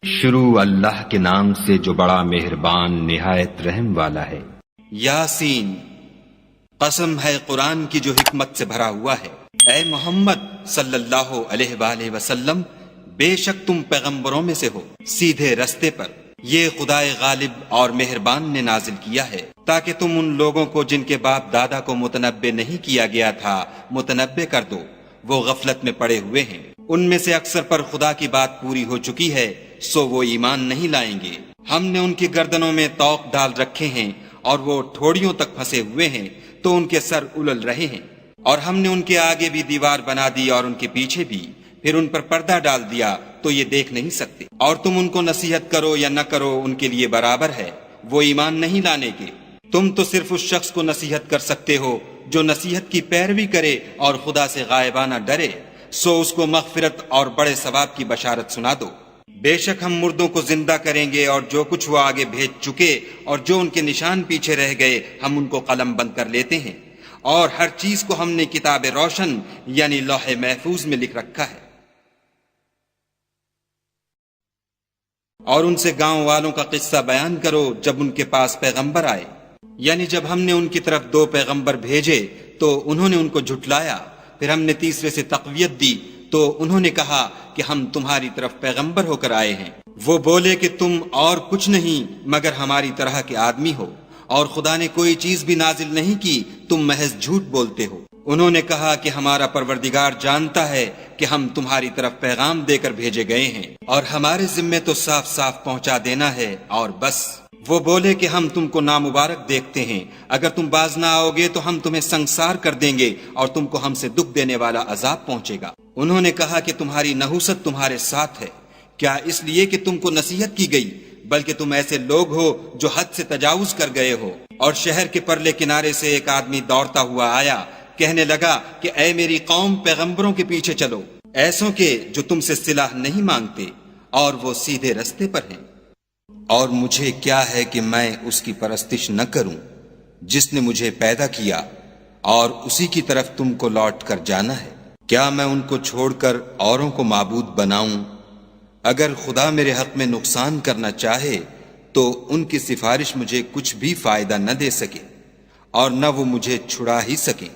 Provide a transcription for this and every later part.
شروع اللہ کے نام سے جو بڑا مہربان نہایت رحم والا ہے۔ یاسین، قسم ہے قرآن کی جو حکمت سے بھرا ہوا ہے۔ اے محمد صلی اللہ علیہ وآلہ وسلم، بے شک تم پیغمبروں میں سے ہو، سیدھے رستے پر۔ یہ خدائے غالب اور مہربان نے نازل کیا ہے تاکہ تم ان لوگوں کو جن کے باپ دادا کو متنبع نہیں کیا گیا تھا متنبع کر دو، وہ غفلت میں پڑے ہوئے ہیں۔ ان میں سے اکثر پر خدا کی بات پوری ہو چکی ہے، سو وہ ایمان نہیں لائیں گے۔ ہم نے ان کی گردنوں میں طوق ڈال رکھے ہیں اور وہ ٹھوڑیوں تک پھنسے ہوئے ہیں تو ان کے سر الل رہے ہیں، اور ہم نے ان کے آگے بھی دیوار بنا دی اور ان کے پیچھے بھی، پھر ان پر پردہ ڈال دیا تو یہ دیکھ نہیں سکتے۔ اور تم ان کو نصیحت کرو یا نہ کرو ان کے لیے برابر ہے، وہ ایمان نہیں لانے کے۔ تم تو صرف اس شخص کو نصیحت کر سکتے ہو جو نصیحت کی پیروی کرے اور خدا سے غائبانہ ڈرے، سو اس کو مغفرت اور بڑے ثواب کی بشارت سنا دو۔ بے شک ہم مردوں کو زندہ کریں گے، اور جو کچھ وہ آگے بھیج چکے اور جو ان کے نشان پیچھے رہ گئے ہم ان کو قلم بند کر لیتے ہیں، اور ہر چیز کو ہم نے کتاب روشن یعنی لوح محفوظ میں لکھ رکھا ہے۔ اور ان سے گاؤں والوں کا قصہ بیان کرو جب ان کے پاس پیغمبر آئے، یعنی جب ہم نے ان کی طرف 2 پیغمبر بھیجے تو انہوں نے ان کو جھٹلایا، پھر ہم نے تیسرے سے تقویت دی تو انہوں نے کہا کہ ہم تمہاری طرف پیغمبر ہو کر آئے ہیں۔ وہ بولے کہ تم اور کچھ نہیں مگر ہماری طرح کے آدمی ہو، اور خدا نے کوئی چیز بھی نازل نہیں کی، تم محض جھوٹ بولتے ہو۔ انہوں نے کہا کہ ہمارا پروردگار جانتا ہے کہ ہم تمہاری طرف پیغام دے کر بھیجے گئے ہیں، اور ہمارے ذمے تو صاف صاف پہنچا دینا ہے اور بس۔ وہ بولے کہ ہم تم کو نامبارک دیکھتے ہیں، اگر تم باز نہ آؤ گے تو ہم تمہیں سنگسار کر دیں گے اور تم کو ہم سے دکھ دینے والا عذاب پہنچے گا۔ انہوں نے کہا کہ تمہاری نحوست تمہارے ساتھ ہے، کیا اس لیے کہ تم کو نصیحت کی گئی؟ بلکہ تم ایسے لوگ ہو جو حد سے تجاوز کر گئے ہو۔ اور شہر کے پرلے کنارے سے ایک آدمی دوڑتا ہوا آیا، کہنے لگا کہ اے میری قوم، پیغمبروں کے پیچھے چلو، ایسوں کے جو تم سے صلاح نہیں مانگتے اور وہ سیدھے رستے پر ہیں۔ اور مجھے کیا ہے کہ میں اس کی پرستش نہ کروں جس نے مجھے پیدا کیا، اور اسی کی طرف تم کو لوٹ کر جانا ہے۔ کیا میں ان کو چھوڑ کر اوروں کو معبود بناؤں؟ اگر خدا میرے حق میں نقصان کرنا چاہے تو ان کی سفارش مجھے کچھ بھی فائدہ نہ دے سکے، اور نہ وہ مجھے چھڑا ہی سکیں۔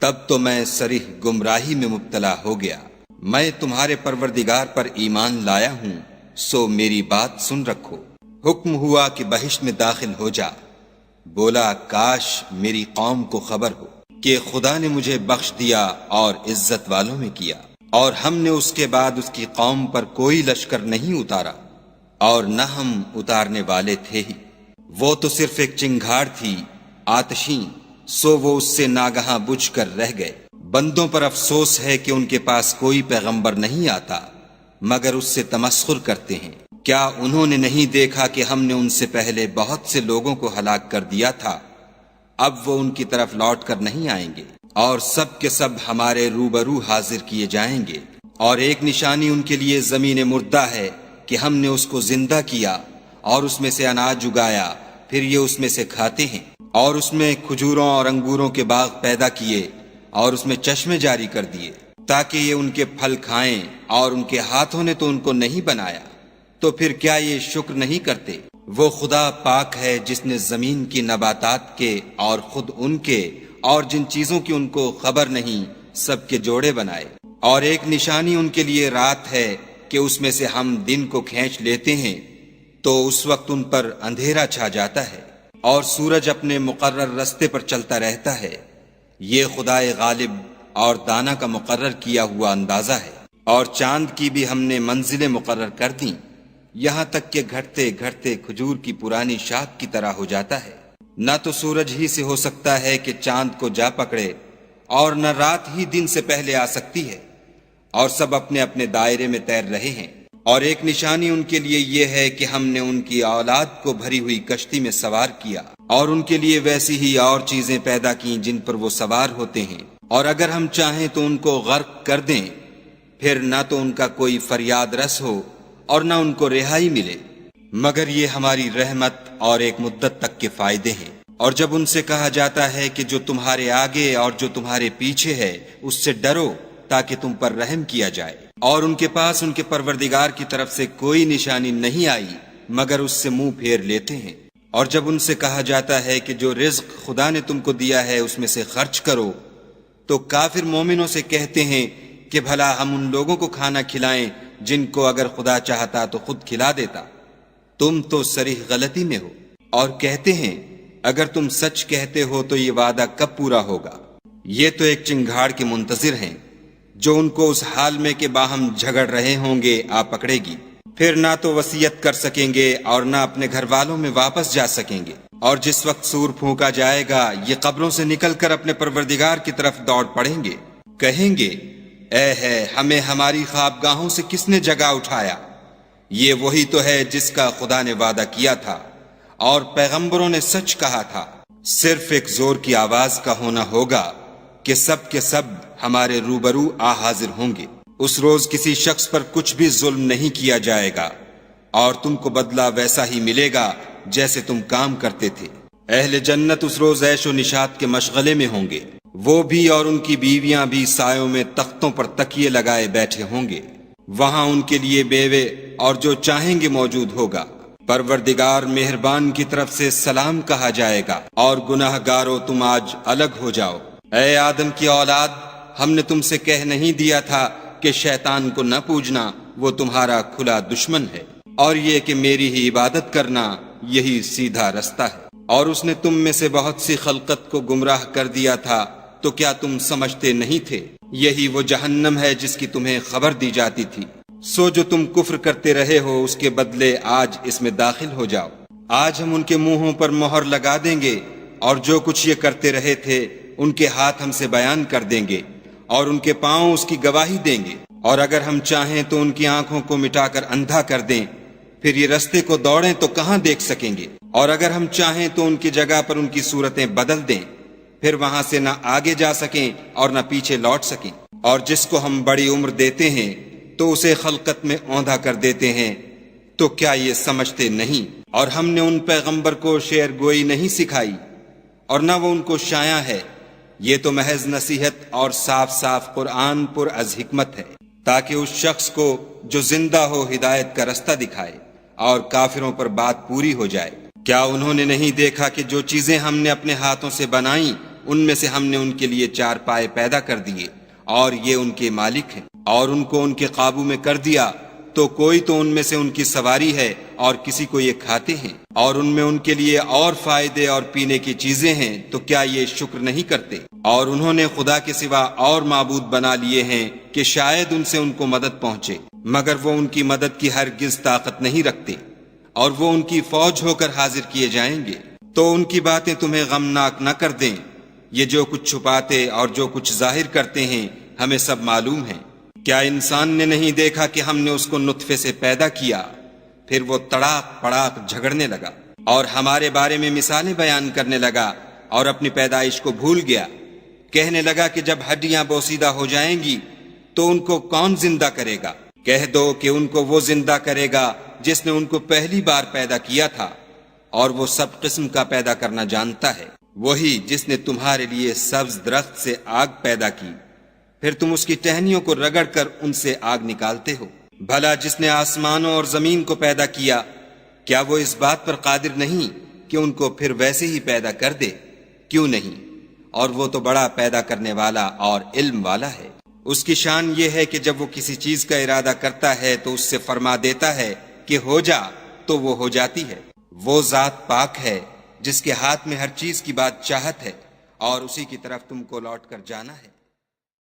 تب تو میں صریح گمراہی میں مبتلا ہو گیا۔ میں تمہارے پروردگار پر ایمان لایا ہوں، سو میری بات سن رکھو۔ حکم ہوا کہ بہشت میں داخل ہو جا۔ بولا کاش میری قوم کو خبر ہو کہ خدا نے مجھے بخش دیا اور عزت والوں میں کیا، اور ہم نے اس کے بعد اس کی قوم پر کوئی لشکر نہیں اتارا، اور نہ ہم اتارنے والے تھے ہی۔ وہ تو صرف ایک چنگھاڑ تھی آتشیں، سو وہ اس سے ناگہاں بجھ کر رہ گئے۔ بندوں پر افسوس ہے کہ ان کے پاس کوئی پیغمبر نہیں آتا مگر اس سے تمسخر کرتے ہیں۔ کیا انہوں نے نہیں دیکھا کہ ہم نے ان سے پہلے بہت سے لوگوں کو ہلاک کر دیا تھا؟ اب وہ ان کی طرف لوٹ کر نہیں آئیں گے، اور سب کے سب ہمارے روبرو حاضر کیے جائیں گے۔ اور ایک نشانی ان کے لیے زمین مردہ ہے کہ ہم نے اس کو زندہ کیا اور اس میں سے اناج اگایا، پھر یہ اس میں سے کھاتے ہیں، اور اس میں کھجوروں اور انگوروں کے باغ پیدا کیے اور اس میں چشمے جاری کر دیے تاکہ یہ ان کے پھل کھائیں، اور ان کے ہاتھوں نے تو ان کو نہیں بنایا، تو پھر کیا یہ شکر نہیں کرتے؟ وہ خدا پاک ہے جس نے زمین کی نباتات کے اور خود ان کے اور جن چیزوں کی ان کو خبر نہیں سب کے جوڑے بنائے۔ اور ایک نشانی ان کے لیے رات ہے کہ اس میں سے ہم دن کو کھینچ لیتے ہیں تو اس وقت ان پر اندھیرا چھا جاتا ہے، اور سورج اپنے مقرر رستے پر چلتا رہتا ہے۔ یہ خدائے غالب اور دانا کا مقرر کیا ہوا اندازہ ہے۔ اور چاند کی بھی ہم نے منزلیں مقرر کر دیں، یہاں تک کہ گھٹتے گھٹتے کھجور کی پرانی شاخ کی طرح ہو جاتا ہے۔ نہ تو سورج ہی سے ہو سکتا ہے کہ چاند کو جا پکڑے، اور نہ رات ہی دن سے پہلے آ سکتی ہے، اور سب اپنے اپنے دائرے میں تیر رہے ہیں۔ اور ایک نشانی ان کے لیے یہ ہے کہ ہم نے ان کی اولاد کو بھری ہوئی کشتی میں سوار کیا، اور ان کے لیے ویسی ہی اور چیزیں پیدا کیں جن پر وہ سوار ہوتے ہیں، اور اگر ہم چاہیں تو ان کو غرق کر دیں، پھر نہ تو ان کا کوئی فریاد رس ہو اور نہ ان کو رہائی ملے، مگر یہ ہماری رحمت اور ایک مدت تک کے فائدے ہیں۔ اور جب ان سے کہا جاتا ہے کہ جو تمہارے آگے اور جو تمہارے پیچھے ہے اس سے ڈرو تاکہ تم پر رحم کیا جائے، اور ان کے پاس ان کے پروردگار کی طرف سے کوئی نشانی نہیں آئی مگر اس سے منہ پھیر لیتے ہیں۔ اور جب ان سے کہا جاتا ہے کہ جو رزق خدا نے تم کو دیا ہے اس میں سے خرچ کرو، تو کافر مومنوں سے کہتے ہیں کہ بھلا ہم ان لوگوں کو کھانا کھلائیں جن کو اگر خدا چاہتا تو خود کھلا دیتا، تم تو صریح غلطی میں ہو۔ اور کہتے ہیں اگر تم سچ کہتے ہو تو یہ وعدہ کب پورا ہوگا؟ یہ تو ایک چنگھاڑ کے منتظر ہیں جو ان کو اس حال میں کہ باہم جھگڑ رہے ہوں گے آ پکڑے گی، پھر نہ تو وصیت کر سکیں گے اور نہ اپنے گھر والوں میں واپس جا سکیں گے۔ اور جس وقت سور پھونکا جائے گا یہ قبروں سے نکل کر اپنے پروردگار کی طرف دوڑ پڑیں گے، کہیں گے اے ہے ہمیں ہماری خوابگاہوں سے کس نے جگا اٹھایا؟ یہ وہی تو ہے جس کا خدا نے وعدہ کیا تھا اور پیغمبروں نے سچ کہا تھا۔ صرف ایک زور کی آواز کا ہونا ہوگا کہ سب کے سب ہمارے روبرو آ حاضر ہوں گے۔ اس روز کسی شخص پر کچھ بھی ظلم نہیں کیا جائے گا اور تم کو بدلہ ویسا ہی ملے گا جیسے تم کام کرتے تھے۔ اہل جنت اس روز عیش و نشاط کے مشغلے میں ہوں گے، وہ بھی اور ان کی بیویاں بھی سایوں میں تختوں پر تکیے لگائے بیٹھے ہوں گے، وہاں ان کے لیے بیوے اور جو چاہیں گے موجود ہوگا۔ پروردگار مہربان کی طرف سے سلام کہا جائے گا اور گناہ گارو تم آج الگ ہو جاؤ۔ اے آدم کی اولاد، ہم نے تم سے کہہ نہیں دیا تھا کہ شیطان کو نہ پوجنا، وہ تمہارا کھلا دشمن ہے، اور یہ کہ میری ہی عبادت کرنا یہی سیدھا رستہ ہے۔ اور اس نے تم میں سے بہت سی خلقت کو گمراہ کر دیا تھا، تو کیا تم سمجھتے نہیں تھے؟ یہی وہ جہنم ہے جس کی تمہیں خبر دی جاتی تھی۔ سو جو تم کفر کرتے رہے ہو اس کے بدلے آج اس میں داخل ہو جاؤ۔ آج ہم ان کے منہوں پر مہر لگا دیں گے اور جو کچھ یہ کرتے رہے تھے ان کے ہاتھ ہم سے بیان کر دیں گے اور ان کے پاؤں اس کی گواہی دیں گے۔ اور اگر ہم چاہیں تو ان کی آنکھوں کو مٹا کر اندھا کر دیں، پھر یہ رستے کو دوڑیں تو کہاں دیکھ سکیں گے؟ اور اگر ہم چاہیں تو ان کی جگہ پر ان کی صورتیں بدل دیں، پھر وہاں سے نہ آگے جا سکیں اور نہ پیچھے لوٹ سکیں۔ اور جس کو ہم بڑی عمر دیتے ہیں تو اسے خلقت میں اوندھا کر دیتے ہیں، تو کیا یہ سمجھتے نہیں؟ اور ہم نے ان پیغمبر کو شعر گوئی نہیں سکھائی اور نہ وہ ان کو شایع ہے، یہ تو محض نصیحت اور صاف صاف قرآن پر از حکمت ہے، تاکہ اس شخص کو جو زندہ ہو ہدایت کا رستہ دکھائے اور کافروں پر بات پوری ہو جائے۔ کیا انہوں نے نہیں دیکھا کہ جو چیزیں ہم نے اپنے ہاتھوں سے بنائیں ان میں سے ہم نے ان کے لیے چار پائے پیدا کر دیے اور یہ ان کے مالک ہیں، اور ان کو ان کے قابو میں کر دیا تو کوئی تو ان میں سے ان کی سواری ہے اور کسی کو یہ کھاتے ہیں، اور ان میں ان کے لیے اور فائدے اور پینے کی چیزیں ہیں، تو کیا یہ شکر نہیں کرتے؟ اور انہوں نے خدا کے سوا اور معبود بنا لیے ہیں کہ شاید ان سے ان کو مدد پہنچے، مگر وہ ان کی مدد کی ہرگز طاقت نہیں رکھتے، اور وہ ان کی فوج ہو کر حاضر کیے جائیں گے۔ تو ان کی باتیں تمہیں غمناک نہ کر دیں، یہ جو کچھ چھپاتے اور جو کچھ ظاہر کرتے ہیں ہمیں سب معلوم ہے۔ کیا انسان نے نہیں دیکھا کہ ہم نے اس کو نطفے سے پیدا کیا، پھر وہ تڑاک پڑاک جھگڑنے لگا اور ہمارے بارے میں مثالیں بیان کرنے لگا اور اپنی پیدائش کو بھول گیا، کہنے لگا کہ جب ہڈیاں بوسیدہ ہو جائیں گی تو ان کو کون زندہ کرے گا؟ کہہ دو کہ ان کو وہ زندہ کرے گا جس نے ان کو پہلی بار پیدا کیا تھا، اور وہ سب قسم کا پیدا کرنا جانتا ہے، وہی جس نے تمہارے لیے سبز درخت سے آگ پیدا کی، پھر تم اس کی ٹہنیوں کو رگڑ کر ان سے آگ نکالتے ہو۔ بھلا جس نے آسمانوں اور زمین کو پیدا کیا، کیا وہ اس بات پر قادر نہیں کہ ان کو پھر ویسے ہی پیدا کر دے؟ کیوں نہیں؟ اور وہ تو بڑا پیدا کرنے والا اور علم والا ہے۔ اس کی شان یہ ہے کہ جب وہ کسی چیز کا ارادہ کرتا ہے تو اس سے فرما دیتا ہے کہ ہو جا، تو وہ ہو جاتی ہے۔ وہ ذات پاک ہے جس کے ہاتھ میں ہر چیز کی بات چاہت ہے، اور اسی کی طرف تم کو لوٹ کر جانا ہے۔